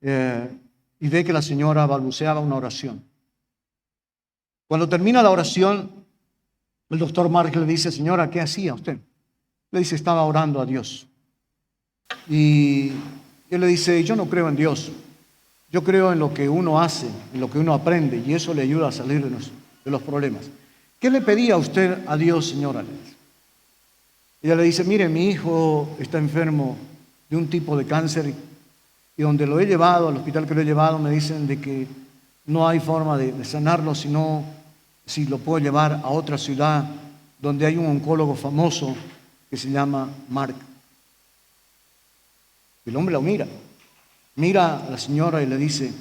y ve que la señora balbuceaba una oración. Cuando termina la oración, el doctor Mark le dice, señora, ¿qué hacía usted? Le dice, estaba orando a Dios. Y él le dice, yo no creo en Dios. Yo creo en lo que uno hace, en lo que uno aprende, y eso le ayuda a salir de los problemas. ¿Qué le pedía usted a Dios, señora? Ella le dice, mire, mi hijo está enfermo de un tipo de cáncer y donde lo he llevado, al hospital que lo he llevado, me dicen de que no hay forma de sanarlo, sino si lo puedo llevar a otra ciudad donde hay un oncólogo famoso que se llama Mark. El hombre lo mira a la señora y le dice,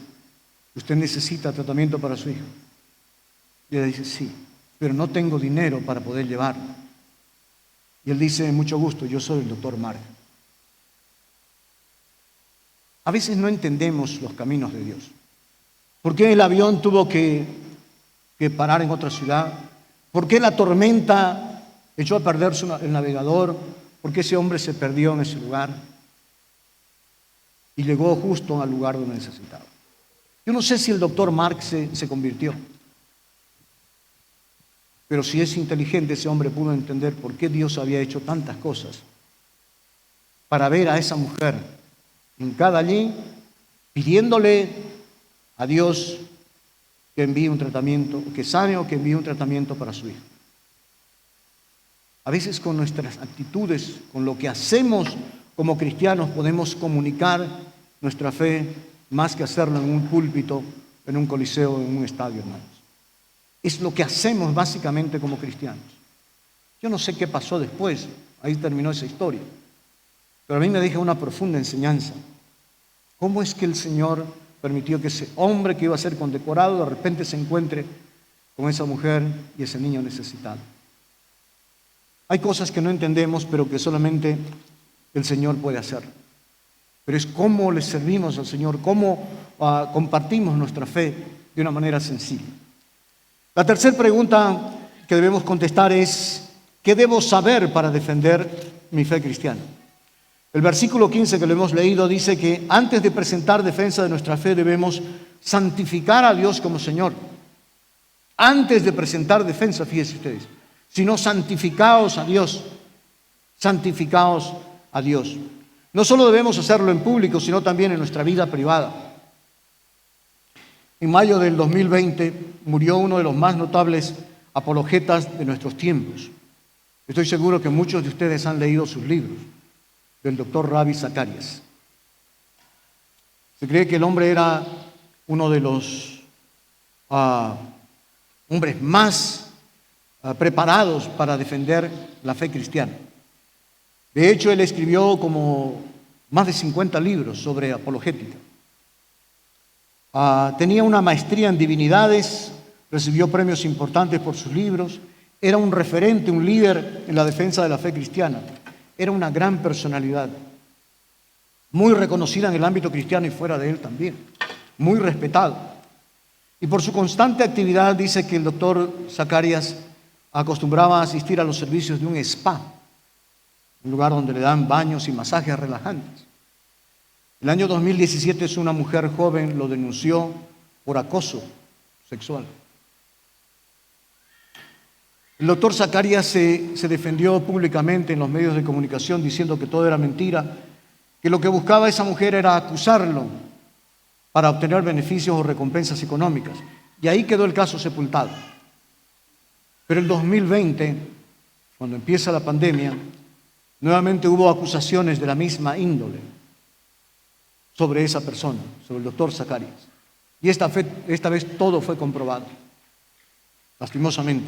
¿usted necesita tratamiento para su hijo? Y ella dice, sí, pero no tengo dinero para poder llevarlo. Y él dice, mucho gusto, yo soy el doctor Mark. A veces no entendemos los caminos de Dios. ¿Por qué el avión tuvo que parar en otra ciudad? ¿Por qué la tormenta echó a perder el navegador? ¿Por qué ese hombre se perdió en ese lugar? Y llegó justo al lugar donde necesitaba. Yo no sé si el doctor Mark se convirtió. Pero si es inteligente, ese hombre pudo entender por qué Dios había hecho tantas cosas para ver a esa mujer hincada allí, pidiéndole a Dios que envíe un tratamiento, que sane o que envíe un tratamiento para su hijo. A veces con nuestras actitudes, con lo que hacemos como cristianos, podemos comunicar nuestra fe más que hacerlo en un púlpito, en un coliseo, en un estadio, hermanos. Es lo que hacemos básicamente como cristianos. Yo no sé qué pasó después, ahí terminó esa historia, pero a mí me deja una profunda enseñanza. ¿Cómo es que el Señor permitió que ese hombre que iba a ser condecorado de repente se encuentre con esa mujer y ese niño necesitado? Hay cosas que no entendemos, pero que solamente el Señor puede hacer. Pero es cómo le servimos al Señor, cómo compartimos nuestra fe de una manera sencilla. La tercera pregunta que debemos contestar es: ¿qué debo saber para defender mi fe cristiana? El versículo 15 que lo hemos leído dice que antes de presentar defensa de nuestra fe debemos santificar a Dios como Señor. Antes de presentar defensa, fíjense ustedes, sino santificaos a Dios, santificaos a Dios. No solo debemos hacerlo en público, sino también en nuestra vida privada. En mayo del 2020 murió uno de los más notables apologetas de nuestros tiempos. Estoy seguro que muchos de ustedes han leído sus libros, del doctor Ravi Zacharias. Se cree que el hombre era uno de los hombres más preparados para defender la fe cristiana. De hecho, él escribió como más de 50 libros sobre apologética. Tenía una maestría en divinidades, recibió premios importantes por sus libros, era un referente, un líder en la defensa de la fe cristiana. Era una gran personalidad, muy reconocida en el ámbito cristiano y fuera de él también, muy respetado. Y por su constante actividad dice que el doctor Zacharias acostumbraba a asistir a los servicios de un spa, un lugar donde le dan baños y masajes relajantes. El año 2017 una mujer joven lo denunció por acoso sexual. El doctor Zacharias se defendió públicamente en los medios de comunicación diciendo que todo era mentira, que lo que buscaba esa mujer era acusarlo para obtener beneficios o recompensas económicas. Y ahí quedó el caso sepultado. Pero en 2020, cuando empieza la pandemia, nuevamente hubo acusaciones de la misma índole sobre esa persona, sobre el doctor Zacharias. Y esta vez todo fue comprobado, lastimosamente.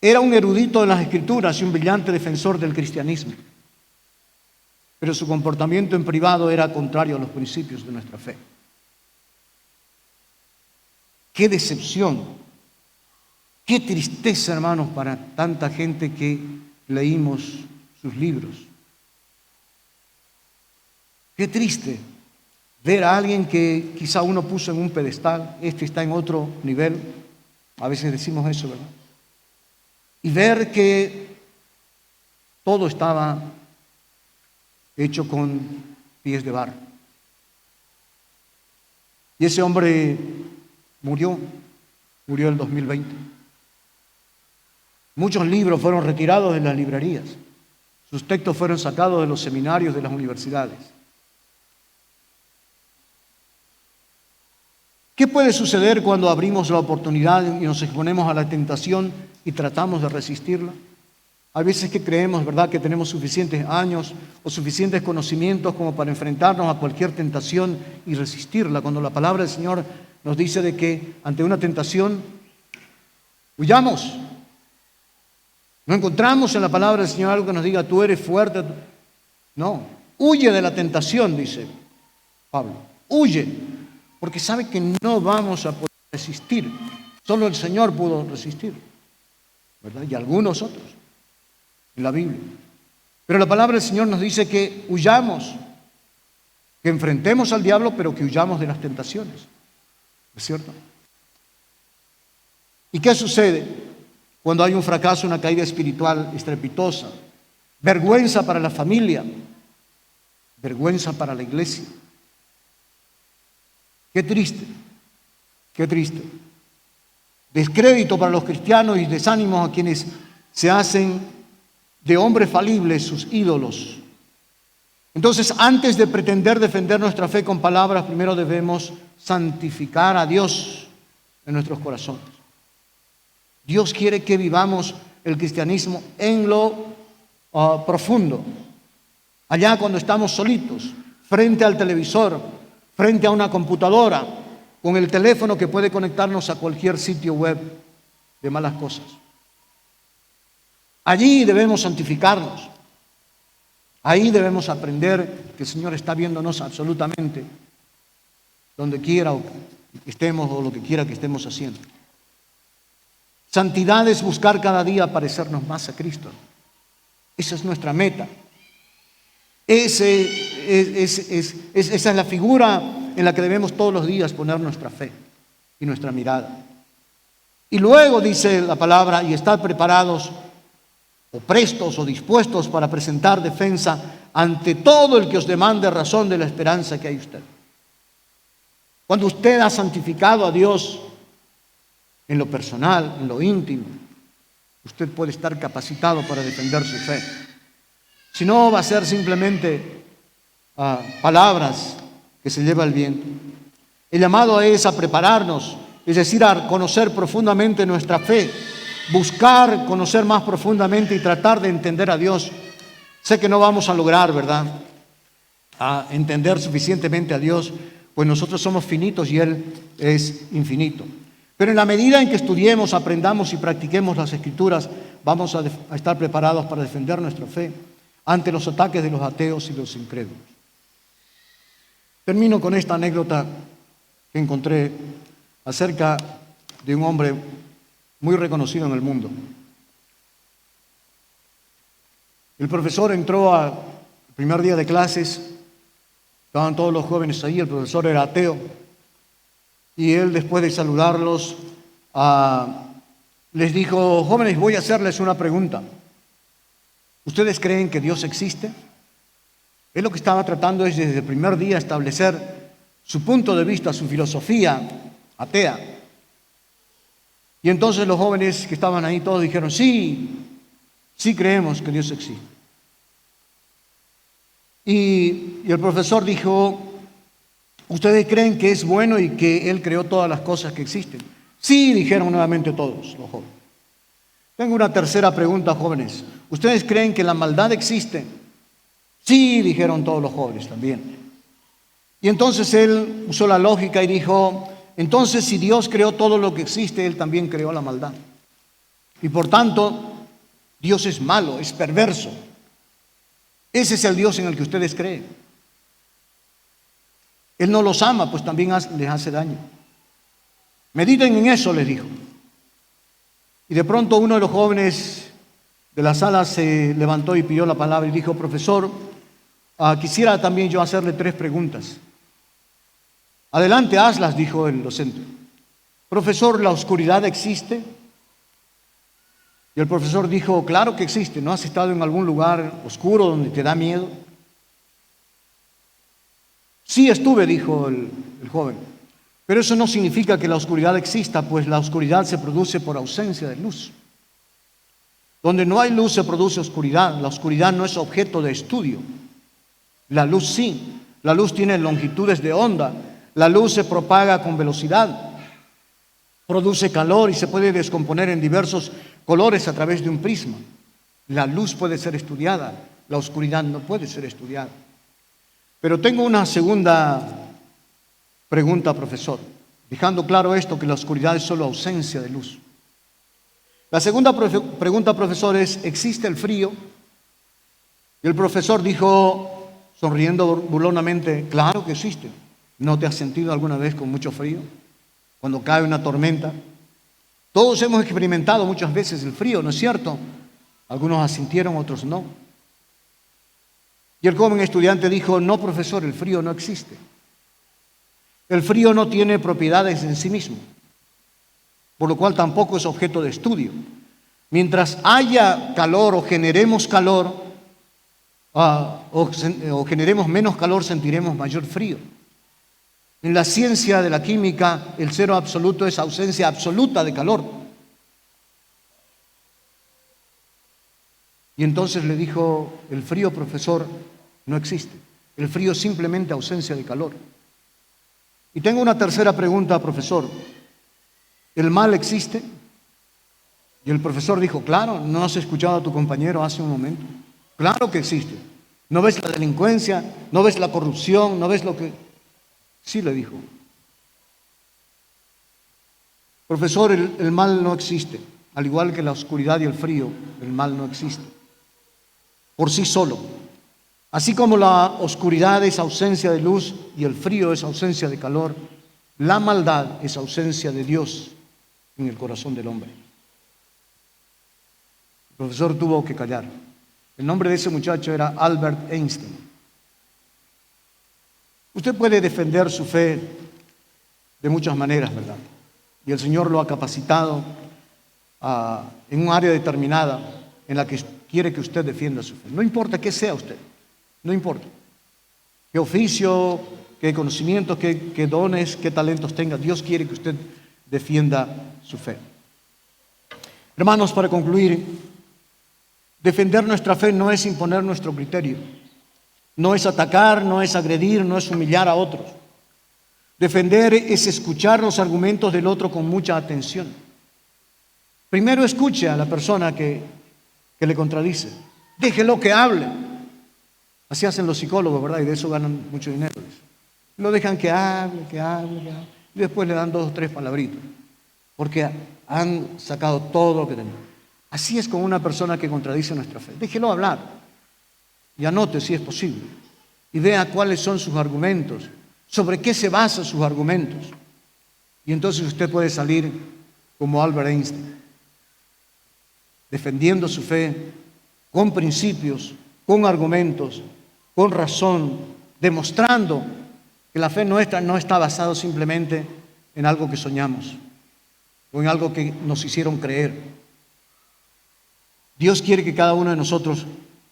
Era un erudito en las Escrituras y un brillante defensor del cristianismo, pero su comportamiento en privado era contrario a los principios de nuestra fe. ¡Qué decepción! ¡Qué tristeza, hermanos, para tanta gente que leímos sus libros! ¡Qué triste ver a alguien que quizá uno puso en un pedestal, este está en otro nivel! A veces decimos eso, ¿verdad? Y ver que todo estaba hecho con pies de barro. Y ese hombre murió en el 2020. Muchos libros fueron retirados de las librerías. Sus textos fueron sacados de los seminarios de las universidades. ¿Qué puede suceder cuando abrimos la oportunidad y nos exponemos a la tentación y tratamos de resistirla? Hay veces que creemos, ¿verdad?, que tenemos suficientes años o suficientes conocimientos como para enfrentarnos a cualquier tentación y resistirla, cuando la palabra del Señor nos dice de que ante una tentación huyamos. No encontramos en la palabra del Señor algo que nos diga, tú eres fuerte. No, huye de la tentación, dice Pablo. Huye, porque sabe que no vamos a poder resistir. Solo el Señor pudo resistir, ¿verdad? Y algunos otros en la Biblia. Pero la palabra del Señor nos dice que huyamos, que enfrentemos al diablo, pero que huyamos de las tentaciones. ¿Es cierto? ¿Y qué sucede cuando hay un fracaso, una caída espiritual estrepitosa? Vergüenza para la familia, vergüenza para la iglesia. Qué triste, qué triste. Descrédito para los cristianos y desánimo a quienes se hacen de hombres falibles sus ídolos. Entonces, antes de pretender defender nuestra fe con palabras, primero debemos santificar a Dios en nuestros corazones. Dios quiere que vivamos el cristianismo en lo profundo. Allá cuando estamos solitos, frente al televisor, frente a una computadora, con el teléfono que puede conectarnos a cualquier sitio web de malas cosas. Allí debemos santificarnos. Ahí debemos aprender que el Señor está viéndonos absolutamente, donde quiera que estemos o lo que quiera que estemos haciendo. Santidad es buscar cada día parecernos más a Cristo. Esa es nuestra meta. Esa es la figura en la que debemos todos los días poner nuestra fe y nuestra mirada. Y luego dice la palabra, y estar preparados o prestos o dispuestos para presentar defensa ante todo el que os demande razón de la esperanza que hay en usted. Cuando usted ha santificado a Dios en lo personal, en lo íntimo, usted puede estar capacitado para defender su fe. Si no, va a ser simplemente palabras que se lleva el viento. El llamado es a prepararnos, es decir, a conocer profundamente nuestra fe, buscar conocer más profundamente y tratar de entender a Dios. Sé que no vamos a lograr, ¿verdad?, a entender suficientemente a Dios, pues nosotros somos finitos y Él es infinito. Pero en la medida en que estudiemos, aprendamos y practiquemos las Escrituras, vamos a estar preparados para defender nuestra fe ante los ataques de los ateos y los incrédulos. Termino con esta anécdota que encontré acerca de un hombre muy reconocido en el mundo. El profesor entró al primer día de clases, estaban todos los jóvenes ahí, el profesor era ateo, y él, después de saludarlos, les dijo: jóvenes, voy a hacerles una pregunta. ¿Ustedes creen que Dios existe? Él lo que estaba tratando es desde el primer día establecer su punto de vista, su filosofía atea. Y entonces los jóvenes que estaban ahí todos dijeron: sí creemos que Dios existe. Y el profesor dijo: ¿ustedes creen que es bueno y que Él creó todas las cosas que existen? Sí, dijeron nuevamente todos los jóvenes. Tengo una tercera pregunta, jóvenes. ¿Ustedes creen que la maldad existe? Sí, dijeron todos los jóvenes también. Y entonces él usó la lógica y dijo: entonces, si Dios creó todo lo que existe, Él también creó la maldad. Y por tanto, Dios es malo, es perverso. Ese es el Dios en el que ustedes creen. Él no los ama, pues también les hace daño. Mediten en eso, les dijo. Y de pronto uno de los jóvenes de la sala se levantó y pidió la palabra y dijo: profesor, quisiera también yo hacerle 3 preguntas. Adelante, hazlas, dijo el docente. Profesor, ¿la oscuridad existe? Y el profesor dijo: claro que existe. ¿No has estado en algún lugar oscuro donde te da miedo? Sí estuve, dijo el joven. Pero eso no significa que la oscuridad exista, pues la oscuridad se produce por ausencia de luz. Donde no hay luz se produce oscuridad. La oscuridad no es objeto de estudio. La luz sí. La luz tiene longitudes de onda. La luz se propaga con velocidad. Produce calor y se puede descomponer en diversos colores a través de un prisma. La luz puede ser estudiada. La oscuridad no puede ser estudiada. Pero tengo una segunda pregunta, profesor, dejando claro esto, que la oscuridad es solo ausencia de luz. La segunda pregunta, profesor, es: ¿existe el frío? Y el profesor dijo, sonriendo burlonamente: claro que existe. ¿No te has sentido alguna vez con mucho frío? Cuando cae una tormenta. Todos hemos experimentado muchas veces el frío, ¿no es cierto? Algunos asintieron, otros no. Y el joven estudiante dijo: no, profesor, el frío no existe. El frío no tiene propiedades en sí mismo, por lo cual tampoco es objeto de estudio. Mientras haya calor o generemos calor, o generemos menos calor, sentiremos mayor frío. En la ciencia de la química, el cero absoluto es ausencia absoluta de calor. Y entonces le dijo: el frío, profesor, no existe. El frío es simplemente ausencia de calor. Y tengo una tercera pregunta, profesor. ¿El mal existe? Y el profesor dijo: claro, ¿no has escuchado a tu compañero hace un momento? Claro que existe. ¿No ves la delincuencia? ¿No ves la corrupción? ¿No ves lo que...? Sí, le dijo. Profesor, el mal no existe. Al igual que la oscuridad y el frío, el mal no existe por sí solo. Así como la oscuridad es ausencia de luz y el frío es ausencia de calor, la maldad es ausencia de Dios en el corazón del hombre. El profesor tuvo que callar. El nombre de ese muchacho era Albert Einstein. Usted puede defender su fe de muchas maneras, ¿verdad? Y el Señor lo ha capacitado en un área determinada en la que quiere que usted defienda su fe. No importa qué sea usted, no importa qué oficio, qué conocimientos, qué dones, qué talentos tenga. Dios quiere que usted defienda su fe. Hermanos, para concluir, defender nuestra fe no es imponer nuestro criterio, no es atacar, no es agredir, no es humillar a otros. Defender es escuchar los argumentos del otro con mucha atención. Primero escuche a la persona que le contradice. Déjelo que hable. Así hacen los psicólogos, ¿verdad? Y de eso ganan mucho dinero. Lo dejan que hable. Y después le dan 2 o 3 palabritas. Porque han sacado todo lo que tenían. Así es con una persona que contradice nuestra fe. Déjelo hablar. Y anote si es posible. Y vea cuáles son sus argumentos. ¿Sobre qué se basan sus argumentos? Y entonces usted puede salir como Albert Einstein, defendiendo su fe con principios, con argumentos, con razón, demostrando que la fe nuestra no está basada simplemente en algo que soñamos o en algo que nos hicieron creer. Dios quiere que cada uno de nosotros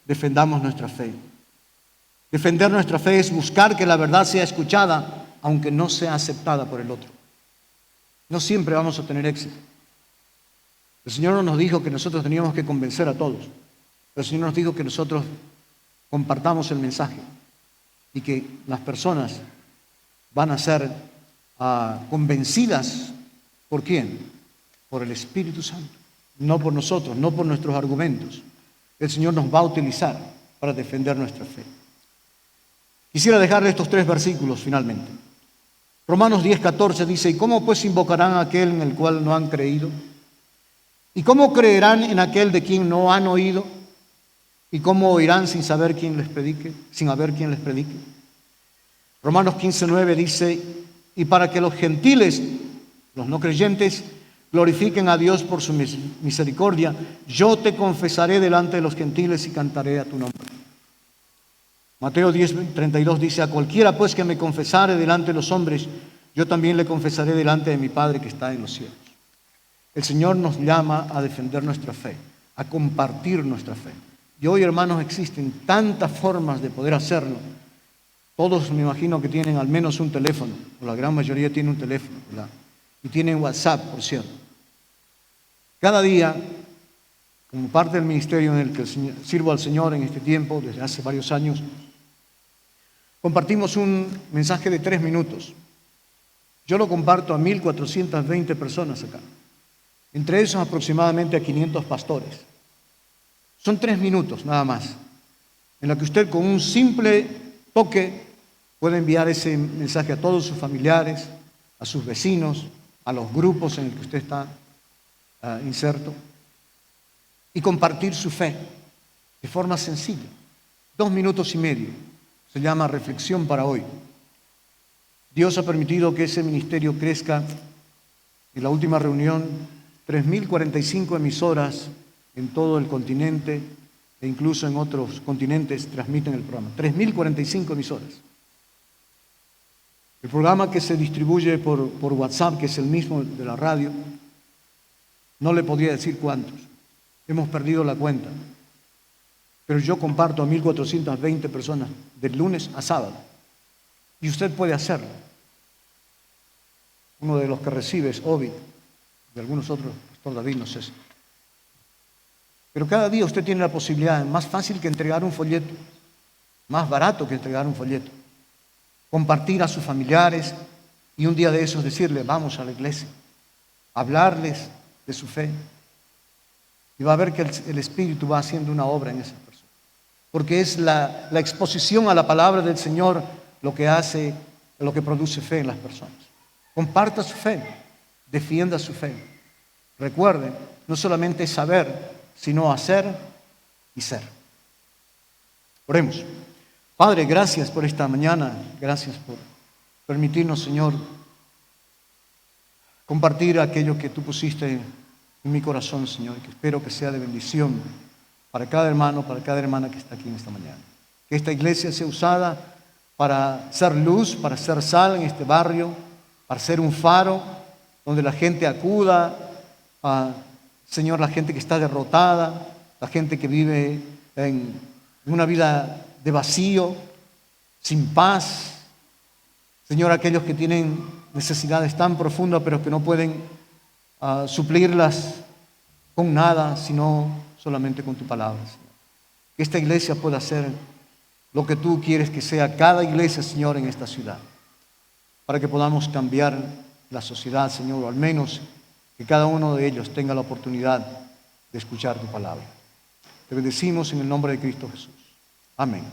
defendamos nuestra fe. Defender nuestra fe es buscar que la verdad sea escuchada, aunque no sea aceptada por el otro. No siempre vamos a tener éxito. El Señor no nos dijo que nosotros teníamos que convencer a todos. El Señor nos dijo que nosotros compartamos el mensaje y que las personas van a ser convencidas. ¿Por quién? Por el Espíritu Santo. No por nosotros, no por nuestros argumentos. El Señor nos va a utilizar para defender nuestra fe. Quisiera dejarle estos 3 versículos finalmente. Romanos 10:14 dice: ¿Y cómo pues invocarán a aquel en el cual no han creído? ¿Y cómo creerán en aquel de quien no han oído? ¿Y cómo oirán sin saber quién les predique? Sin haber quien les predique. Romanos 15:9 dice: y para que los gentiles, los no creyentes, glorifiquen a Dios por su misericordia, yo te confesaré delante de los gentiles y cantaré a tu nombre. Mateo 10:32 dice: a cualquiera pues que me confesare delante de los hombres, yo también le confesaré delante de mi Padre que está en los cielos. El Señor nos llama a defender nuestra fe, a compartir nuestra fe. Y hoy, hermanos, existen tantas formas de poder hacerlo. Todos me imagino que tienen al menos un teléfono, o la gran mayoría tiene un teléfono, ¿verdad? Y tienen WhatsApp, por cierto. Cada día, como parte del ministerio en el que sirvo al Señor en este tiempo, desde hace varios años, compartimos un mensaje de 3 minutos. Yo lo comparto a 1,420 personas acá. Entre esos aproximadamente a 500 pastores. Son 3 minutos nada más, en la que usted con un simple toque puede enviar ese mensaje a todos sus familiares, a sus vecinos, a los grupos en el que usted está inserto, y compartir su fe de forma sencilla. 2 minutos y medio. Se llama Reflexión para Hoy. Dios ha permitido que ese ministerio crezca. En la última reunión, 3.045 emisoras en todo el continente e incluso en otros continentes transmiten el programa. 3.045 emisoras. El programa que se distribuye por WhatsApp, que es el mismo de la radio, no le podría decir cuántos. Hemos perdido la cuenta. Pero yo comparto a 1,420 personas de lunes a sábado. Y usted puede hacerlo. Uno de los que recibe es Ovid, de algunos otros, Pastor David, no sé. Pero cada día usted tiene la posibilidad, más fácil que entregar un folleto, más barato que entregar un folleto, compartir a sus familiares y un día de esos decirle: vamos a la iglesia, hablarles de su fe. Y va a ver que el Espíritu va haciendo una obra en esas personas. Porque es la exposición a la palabra del Señor lo que hace es lo que produce fe en las personas. Comparta su fe, defienda su fe. Recuerden, no solamente saber, sino hacer y ser. Oremos. Padre, gracias por esta mañana, gracias por permitirnos, Señor, compartir aquello que tú pusiste en mi corazón, Señor, que espero que sea de bendición para cada hermano, para cada hermana que está aquí en esta mañana. Que esta iglesia sea usada para ser luz, para ser sal en este barrio, para ser un faro donde la gente acuda a, Señor, la gente que está derrotada, la gente que vive en una vida de vacío, sin paz. Señor, aquellos que tienen necesidades tan profundas pero que no pueden suplirlas con nada, sino solamente con tu palabra, Señor. Que esta iglesia pueda ser lo que tú quieres que sea cada iglesia, Señor, en esta ciudad, para que podamos cambiar la sociedad, Señor, o al menos que cada uno de ellos tenga la oportunidad de escuchar tu palabra. Te bendecimos en el nombre de Cristo Jesús. Amén.